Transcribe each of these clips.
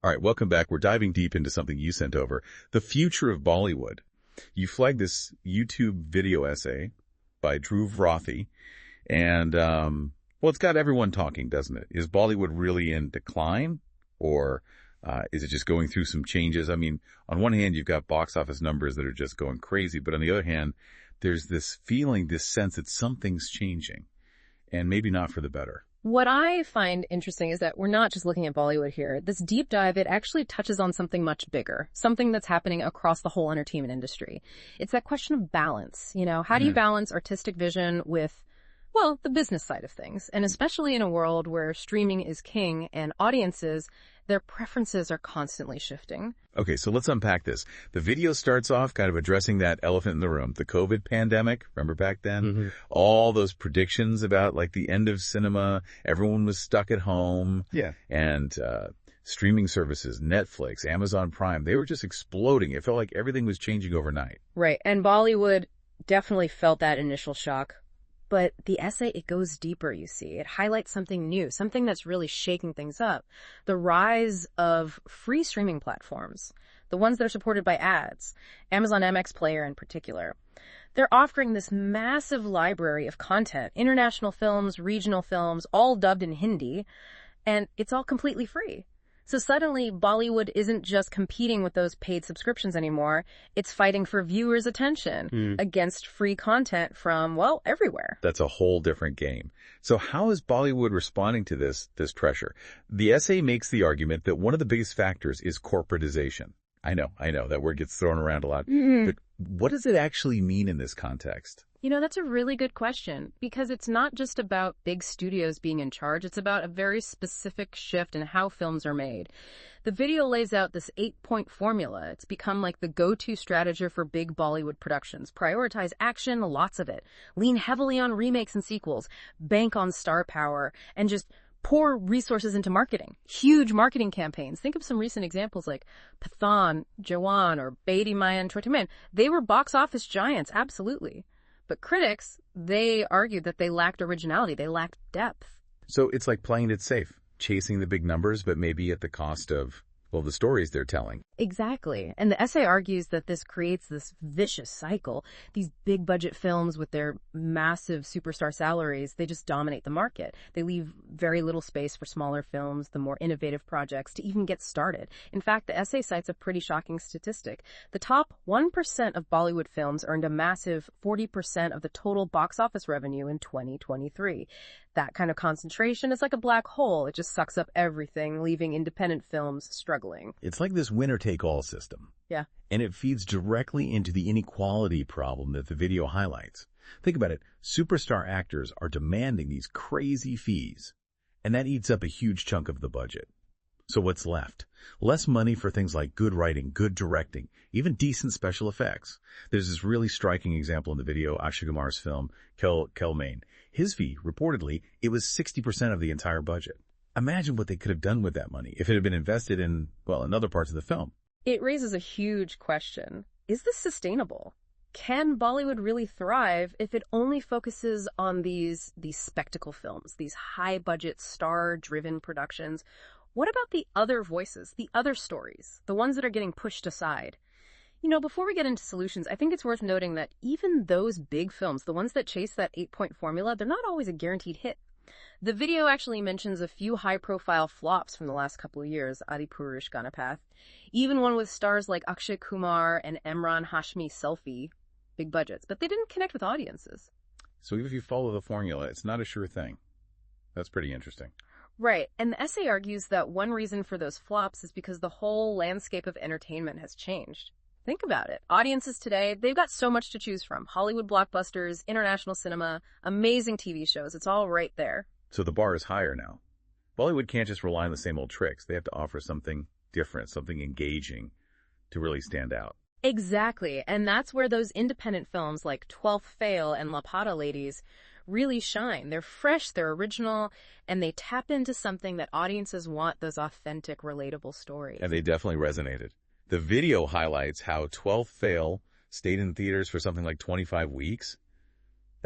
All right, welcome back. We're diving deep into something you sent over. The future of Bollywood. You flagged this YouTube video essay by Dhruv Rothy, and, well, it's got everyone talking, doesn't it? Is Bollywood really in decline, or is it just going through some changes? I mean, on one hand, you've got box office numbers that are just going crazy, but on the other hand, there's this feeling, this sense that something's changing, and maybe not for the better. What I find interesting is that we're not just looking at Bollywood here. This deep dive, it actually touches on something much bigger, something that's happening across the whole entertainment industry. It's that question of balance. You know, how do you balance artistic vision with, well, the business side of things? And especially in a world where streaming is king and audiences, their preferences are constantly shifting. Okay, so let's unpack this. The video starts off kind of addressing that elephant in the room, the COVID pandemic. Remember back then? All those predictions about like the end of cinema. Everyone was stuck at home. Yeah. And streaming services, Netflix, Amazon Prime, they were just exploding. It felt like everything was changing overnight. Right. And Bollywood definitely felt that initial shock. But the essay, it goes deeper, you see. It highlights something new, something that's really shaking things up. The rise of free streaming platforms, the ones that are supported by ads, Amazon MX Player in particular. They're offering this massive library of content, international films, regional films, all dubbed in Hindi, and it's all completely free. So suddenly, Bollywood isn't just competing with those paid subscriptions anymore. It's fighting for viewers' attention against free content from, well, everywhere. That's a whole different game. So how is Bollywood responding to this pressure? The essay makes the argument that one of the biggest factors is corporatization. I know, that word gets thrown around a lot. But what does it actually mean in this context? You know, that's a really good question, because it's not just about big studios being in charge. It's about a very specific shift in how films are made. The video lays out this 8-point formula. It's become like the go-to strategy for big Bollywood productions. Prioritize action, lots of it. Lean heavily on remakes and sequels. Bank on star power. And just pour resources into marketing. Huge marketing campaigns. Think of some recent examples like Pathan, Jawan, or Bedi Mayan Chotiman. They were box office giants, absolutely. But critics, they argued that they lacked originality. They lacked depth. So it's like playing it safe, chasing the big numbers, but maybe at the cost of, well, the stories they're telling. Exactly. And the essay argues that this creates this vicious cycle. These big budget films with their massive superstar salaries, they just dominate the market. They leave very little space for smaller films, the more innovative projects to even get started. In fact, the essay cites a pretty shocking statistic. The top 1% of Bollywood films earned a massive 40% of the total box office revenue in 2023. That kind of concentration is like a black hole. It just sucks up everything, leaving independent films struggling. It's like this winner-take-all system. Yeah. And it feeds directly into the inequality problem that the video highlights. Think about it. Superstar actors are demanding these crazy fees, and that eats up a huge chunk of the budget. So what's left? Less money for things like good writing, good directing, even decent special effects. There's this really striking example in the video, Akshay Kumar's film, Kel Main. His fee, reportedly, it was 60% of the entire budget. Imagine what they could have done with that money if it had been invested in, well, in other parts of the film. It raises a huge question. Is this sustainable? Can Bollywood really thrive if it only focuses on these spectacle films, these high-budget, star-driven productions? What about the other voices, the other stories, the ones that are getting pushed aside? You know, before we get into solutions, I think it's worth noting that even those big films, the ones that chase that 8-point formula, they're not always a guaranteed hit. The video actually mentions a few high-profile flops from the last couple of years, Adipurush Ganapath. Even one with stars like Akshay Kumar and Emran Hashmi Selfie, big budgets, but they didn't connect with audiences. So even if you follow the formula, it's not a sure thing. That's pretty interesting. Right, and the essay argues that one reason for those flops is because the whole landscape of entertainment has changed. Think about it. Audiences today, they've got so much to choose from. Hollywood blockbusters, international cinema, amazing TV shows. It's all right there. So the bar is higher now. Bollywood can't just rely on the same old tricks. They have to offer something different, something engaging to really stand out. Exactly. And that's where those independent films like 12th Fail and La Pata Ladies really shine. They're fresh, they're original, and they tap into something that audiences want, those authentic, relatable stories. And they definitely resonated. The video highlights how 12th Fail stayed in theaters for something like 25 weeks.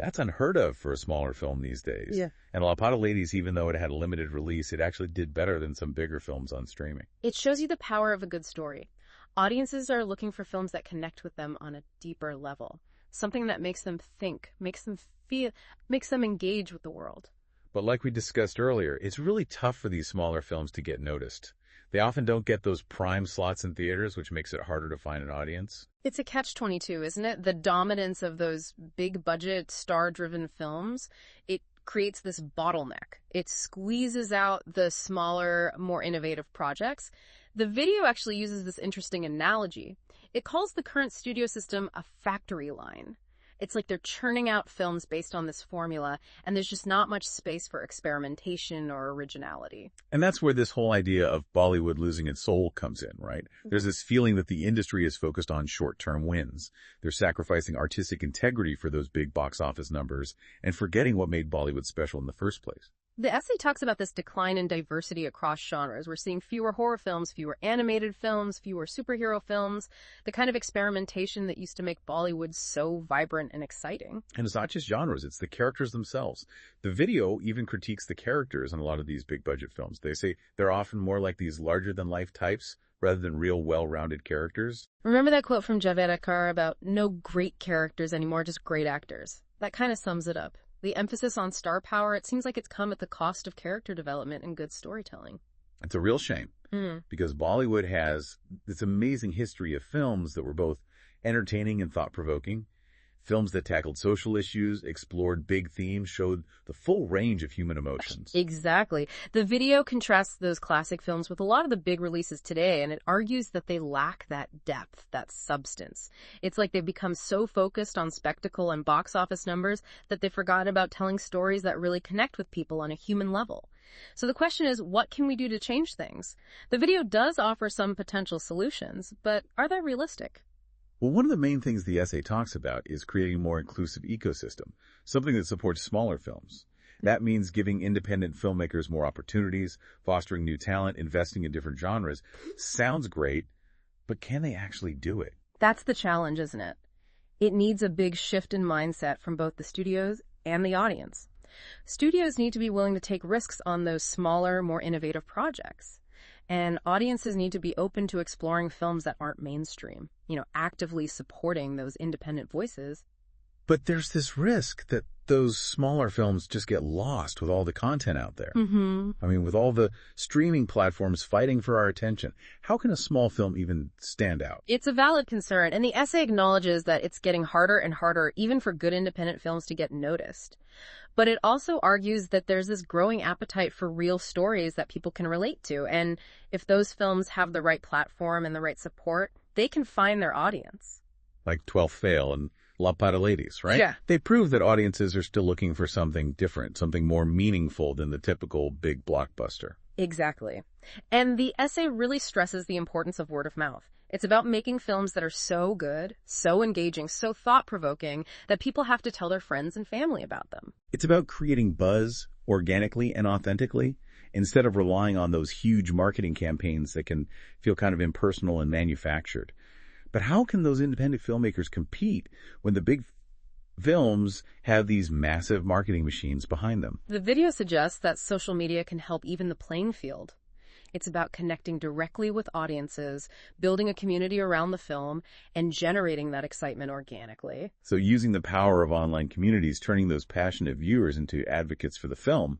That's unheard of for a smaller film these days. Yeah. And La Pata Ladies, even though it had a limited release, it actually did better than some bigger films on streaming. It shows you the power of a good story. Audiences are looking for films that connect with them on a deeper level. Something that makes them think, makes them feel, makes them engage with the world. But like we discussed earlier, it's really tough for these smaller films to get noticed. They often don't get those prime slots in theaters, which makes it harder to find an audience. It's a catch-22, isn't it? The dominance of those big-budget, star-driven films, it creates this bottleneck. It squeezes out the smaller, more innovative projects. The video actually uses this interesting analogy. It calls the current studio system a factory line. It's like they're churning out films based on this formula, and there's just not much space for experimentation or originality. And that's where this whole idea of Bollywood losing its soul comes in, right? There's this feeling that the industry is focused on short-term wins. They're sacrificing artistic integrity for those big box office numbers and forgetting what made Bollywood special in the first place. The essay talks about this decline in diversity across genres. We're seeing fewer horror films, fewer animated films, fewer superhero films, the kind of experimentation that used to make Bollywood so vibrant and exciting. And it's not just genres, it's the characters themselves. The video even critiques the characters in a lot of these big budget films. They say they're often more like these larger-than-life types rather than real well-rounded characters. Remember that quote from Javed Akhtar about no great characters anymore, just great actors? That kind of sums it up. The emphasis on star power, it seems like it's come at the cost of character development and good storytelling. It's a real shame because Bollywood has this amazing history of films that were both entertaining and thought-provoking. Films that tackled social issues, explored big themes, showed the full range of human emotions. Exactly. The video contrasts those classic films with a lot of the big releases today, and it argues that they lack that depth, that substance. It's like they've become so focused on spectacle and box office numbers that they forgot about telling stories that really connect with people on a human level. So the question is, what can we do to change things? The video does offer some potential solutions, but are they realistic? Well, one of the main things the essay talks about is creating a more inclusive ecosystem, something that supports smaller films. That means giving independent filmmakers more opportunities, fostering new talent, investing in different genres. Sounds great, but can they actually do it? That's the challenge, isn't it? It needs a big shift in mindset from both the studios and the audience. Studios need to be willing to take risks on those smaller, more innovative projects. And audiences need to be open to exploring films that aren't mainstream, actively supporting those independent voices. But there's this risk that those smaller films just get lost with all the content out there. I mean, with all the streaming platforms fighting for our attention, how can a small film even stand out? It's a valid concern, and the essay acknowledges that it's getting harder and harder even for good independent films to get noticed. But it also argues that there's this growing appetite for real stories that people can relate to, and if those films have the right platform and the right support, they can find their audience. Like 12th Fail and La Pata Ladies, right? Yeah. They prove that audiences are still looking for something different, something more meaningful than the typical big blockbuster. Exactly. And the essay really stresses the importance of word of mouth. It's about making films that are so good, so engaging, so thought-provoking that people have to tell their friends and family about them. It's about creating buzz organically and authentically instead of relying on those huge marketing campaigns that can feel kind of impersonal and manufactured. But how can those independent filmmakers compete when the big films have these massive marketing machines behind them? The video suggests that social media can help even the playing field. It's about connecting directly with audiences, building a community around the film, and generating that excitement organically. So using the power of online communities, turning those passionate viewers into advocates for the film.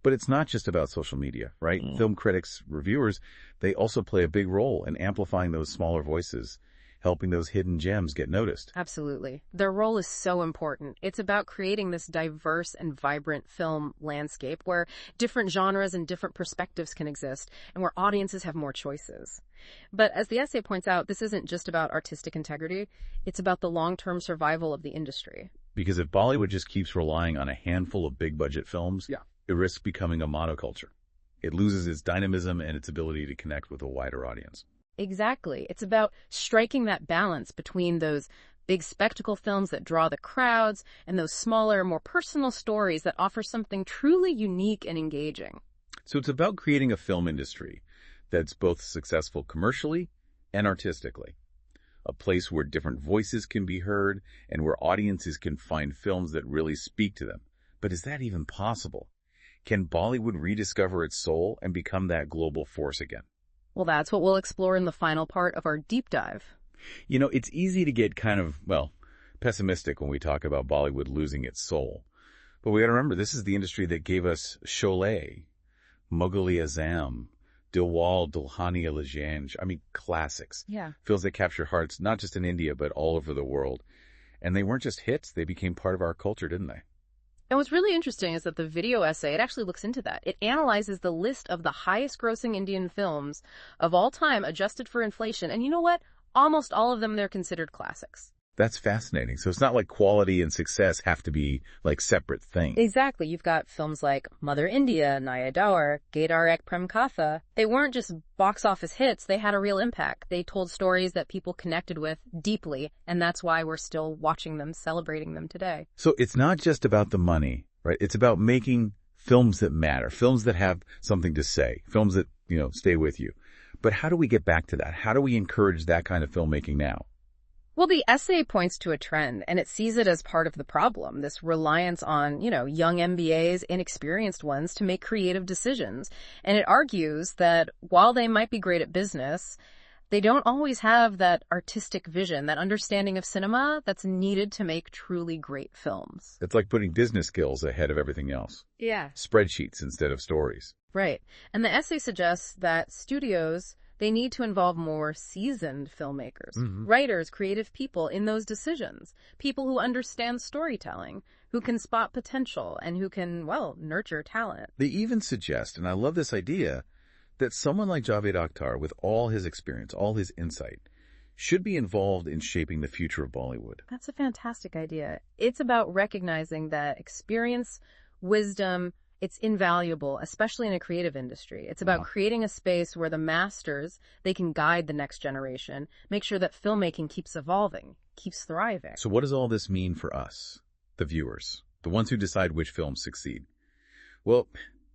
But it's not just about social media, right? Film critics, reviewers, they also play a big role in amplifying those smaller voices, helping those hidden gems get noticed. Absolutely. Their role is so important. It's about creating this diverse and vibrant film landscape where different genres and different perspectives can exist and where audiences have more choices. But as the essay points out, this isn't just about artistic integrity. It's about the long-term survival of the industry. Because if Bollywood just keeps relying on a handful of big-budget films, it risks becoming a monoculture. It loses its dynamism and its ability to connect with a wider audience. Exactly. It's about striking that balance between those big spectacle films that draw the crowds and those smaller, more personal stories that offer something truly unique and engaging. So it's about creating a film industry that's both successful commercially and artistically. a place where different voices can be heard and where audiences can find films that really speak to them. But is that even possible? Can Bollywood rediscover its soul and become that global force again? Well, that's what we'll explore in the final part of our deep dive. You know, it's easy to get kind of, pessimistic when we talk about Bollywood losing its soul. But we got to remember, this is the industry that gave us Sholay, Mughal-e-Azam, Dilwale Dulhania Le Jayenge. I mean, classics. Yeah. Films that capture hearts, not just in India, but all over the world. And they weren't just hits, they became part of our culture, didn't they? And what's really interesting is that the video essay, it actually looks into that. It analyzes the list of the highest grossing Indian films of all time adjusted for inflation. And you know what? Almost all of them, they're considered classics. That's fascinating. So it's not like quality and success have to be like separate things. Exactly. You've got films like Mother India, Naya Daur, Gaidar Ek Prem Katha. They weren't just box office hits. They had a real impact. They told stories that people connected with deeply, and that's why we're still watching them, celebrating them today. So it's not just about the money, right? It's about making films that matter, films that have something to say, films that, stay with you. But how do we get back to that? How do we encourage that kind of filmmaking now? Well, the essay points to a trend, and it sees it as part of the problem, this reliance on, young MBAs, inexperienced ones, to make creative decisions. And it argues that while they might be great at business, they don't always have that artistic vision, that understanding of cinema that's needed to make truly great films. It's like putting business skills ahead of everything else. Yeah. Spreadsheets instead of stories. Right. And the essay suggests that studios, they need to involve more seasoned filmmakers, writers, creative people in those decisions, people who understand storytelling, who can spot potential, and who can, nurture talent. They even suggest, and I love this idea, that someone like Javed Akhtar, with all his experience, all his insight, should be involved in shaping the future of Bollywood. That's a fantastic idea. It's about recognizing that experience, wisdom, it's invaluable, especially in a creative industry. It's about creating a space where the masters, they can guide the next generation, make sure that filmmaking keeps evolving, keeps thriving. So what does all this mean for us, the viewers, the ones who decide which films succeed? Well,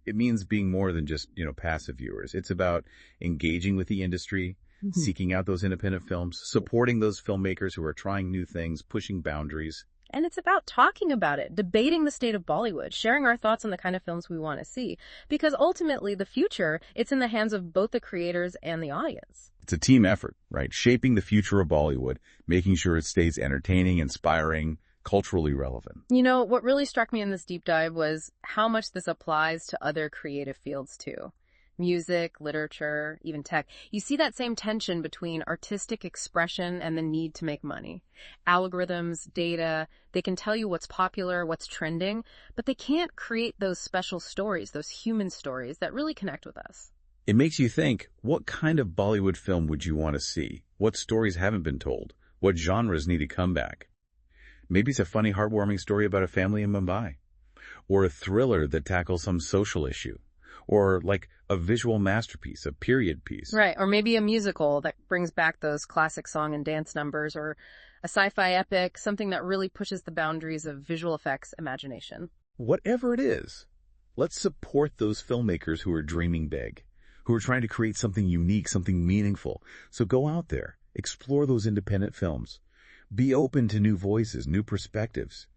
it means being more than just, passive viewers. It's about engaging with the industry, seeking out those independent films, supporting those filmmakers who are trying new things, pushing boundaries. And it's about talking about it, debating the state of Bollywood, sharing our thoughts on the kind of films we want to see. Because ultimately, the future, it's in the hands of both the creators and the audience. It's a team effort, right? Shaping the future of Bollywood, making sure it stays entertaining, inspiring, culturally relevant. What really struck me in this deep dive was how much this applies to other creative fields too. Music, literature, even tech. You see that same tension between artistic expression and the need to make money. Algorithms, data, they can tell you what's popular, what's trending, but they can't create those special stories, those human stories that really connect with us. It makes you think, what kind of Bollywood film would you want to see? What stories haven't been told? What genres need a comeback? Maybe it's a funny, heartwarming story about a family in Mumbai, or a thriller that tackles some social issue, or like a visual masterpiece, a period piece. Right, or maybe a musical that brings back those classic song and dance numbers, or a sci-fi epic, something that really pushes the boundaries of visual effects imagination. Whatever it is, let's support those filmmakers who are dreaming big, who are trying to create something unique, something meaningful. So go out there, explore those independent films. Be open to new voices, new perspectives.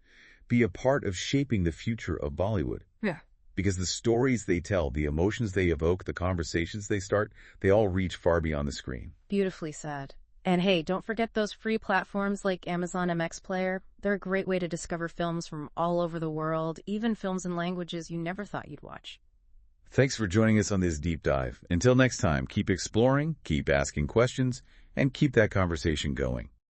Be a part of shaping the future of Bollywood. Yeah. Because the stories they tell, the emotions they evoke, the conversations they start, they all reach far beyond the screen. Beautifully said. And hey, don't forget those free platforms like Amazon MX Player. They're a great way to discover films from all over the world, even films in languages you never thought you'd watch. Thanks for joining us on this deep dive. Until next time, keep exploring, keep asking questions, and keep that conversation going.